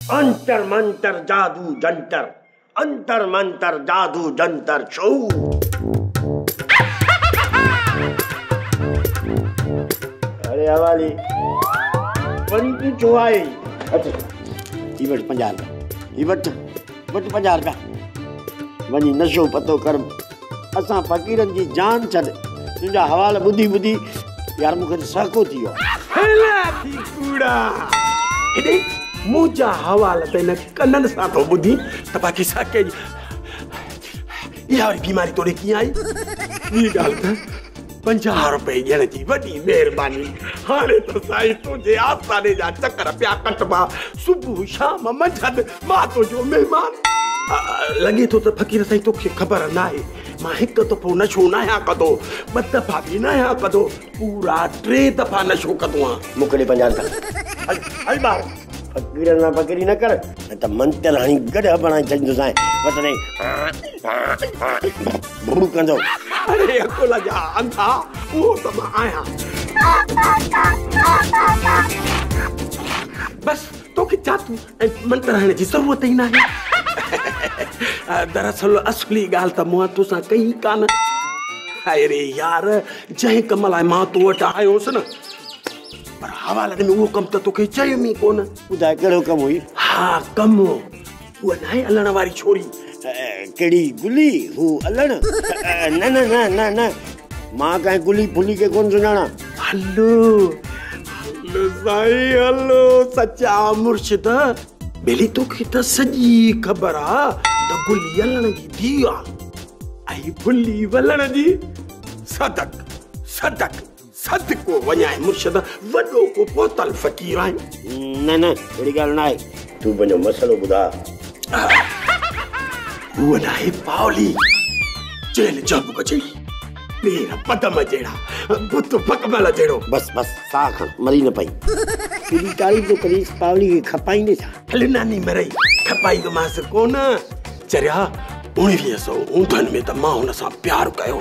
अंतर मंतर जादू जंतर, अंतर मंतर जादू जंतर छो। अरे हवाली वरी तू छो आई? अच्छा ई वट 50 रुपया, ई वट 50 रुपया वनी नशो पतो कर। असां फकीरन जी जान छड़, तुझा हवाला बुधी बुधी यार मुखे साको थियो। हेला थी कूड़ा इदे मुजा हवाला ते न कनन सा तो बुधी त बाकी साके यार बीमारी तोड़े की आई। ये गाल त 50 रुपए ॾियण जी वॾी महिरबानी। हाणे त साईं तुंहिंजे आस्थाने जा चकर पिया कटबा, सुबुह शाम मंझंदि मां तुंहिंजो महिमान। लॻे थो त फ़क़ीर साईं तोखे ख़बर न आहे, मां हिकु दफ़ो नशो न आहियां कदो, 2 दफ़ा बि न आहियां कदो, पूरा 3 दफ़ा नशो कदो आहियां। मुकड़े 50 रुपया हल ॿार, फकीरन मां फकीरी न कर न त मंतर हणी गॾ बणाए छॾींदोसांइ। वठने भूरू कंदो। अरे अकोला जा अंधा वो तो मैं आया। बस तो कि जातू मंत्र रहने की जरूरत ही ना है। दरअसल असली गाल त मुआ तो सा कहीं कान। अरे यार जय कमल आए मां तो वट आयोस न, पर हवाले में वो कम तो के चयो मी कोन। बुधाए केड़ो कम हुई? हां कम वो नाए अलण वाली छोरी। केड़ी गुली हु अलण? न न न न न मां काई गुली फुली के कोन सुनाना। हलो हलो साईं हलो सच्चा मुर्शिद, बेली तो की त सजी खबर आ त गुली अलण जी धी आ आई फुली वलण जी। सदक सदक सदको वञाए मुर्शिद, वडो को पोतल फकीर आहीं। न न एड़ी गाल ना है, तू बनो मसलो बुधा। वो नाहे पावली जेल जग बचड़ी, पेर पदम जेड़ा, बुत पकमल जेड़ो। बस बस साख मरी न पई। केड़ी तारीफ तो करी पावली के खपाई ने था। हले नानी मरई खपाई को मास कोन चरिया 1959 में त मां हुन सां प्यार कयो,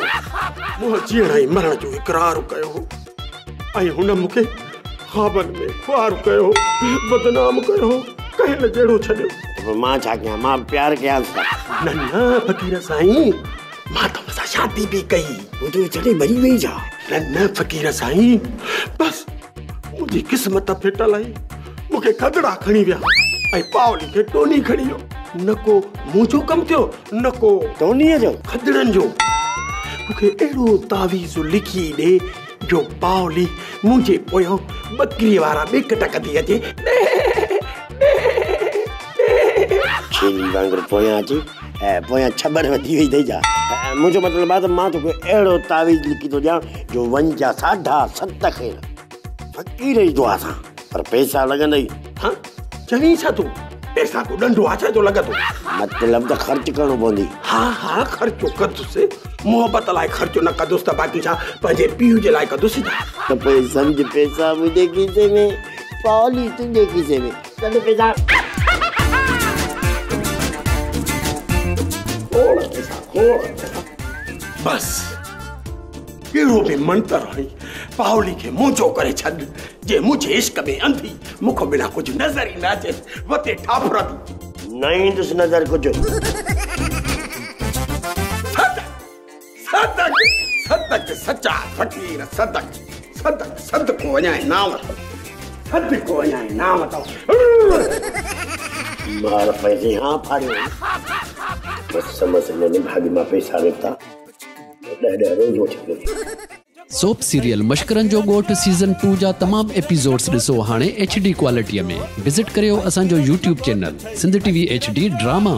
मुंह जीअण ऐं मरण जो इकरार कयो, ऐं हुन मूंखे ख़्वाबनि में ख्वार कयो, बदनाम कयो, कहल जहिड़ो छॾियो। मां छा कयां, मां प्यार कयां। न न फ़कीर साईं मां तो सां शादी भी कई, वो तो छॾे भरी वई जा। न न फ़कीर साईं बस मुंहिंजी क़िस्मत फिटल आई, मूंखे खदड़ा खणी विया ऐं पावली खे टोनी खणी वियो। न को मुंहिंजो कम थियो न को टोनीअ जो, खदड़नि जो। मूंखे अहिड़ो तावीज़ लिखी ॾे जो पावली मुंहिंजे पोयों बकरी वारा ॿेक टकंदी अचे, छेली वांगुरु पोयां अचे ऐं पोयां छबर वधी वई अथई जा। मुंहिंजो मतिलबु आहे त मां तोखे अहिड़ो तावीज़ लिखी थो ॾियां जो वञ जा 7.5 खेल फ़कीर जी दुआ सां, पर पैसा लॻंदई। हाँ चवीं छा तूं? पैसा तो डंडो आछा जो लॻंदो। मतिलबु त ख़र्च करणो पवंदी। हाँ हाँ ख़र्चो कंदुसि, मोहबत लाइ ख़र्चो न कंदुसि त बाक़ी छा पंहिंजे पीउ जे लाइ कंदुसि। त पोइ सम्झ पैसा मुंहिंजे खीसे में, पावली तुंहिंजे खीसे में, तॾहिं पैसा बस कहिड़ो बि मंत्र हणी पावली खे मुंहिंजो करे छॾ, जे मुंहिंजे इश्क में अंधी मूंखां बिना कुझु नज़र ई न अचे, वते ठाफरती न ईंदुसि नज़र कुझु। सदक सदक सदक सच्चा फ़कीर सदक सदक सदको वञाए नाम, सदको वञाए नाम तो मार पैसे हाँ फाड़ियो। बस समझ में भागी मां पैसा निकता 10 रोज वठी। सोप सीरियल मशकरन जो गोठ सीज़न 2 जा तमाम एपिसोड्स ॾिसो हाणे HD क्वालिटीअ में। विज़िट करियो असांजो YouTube channel Sindh TV HD drama.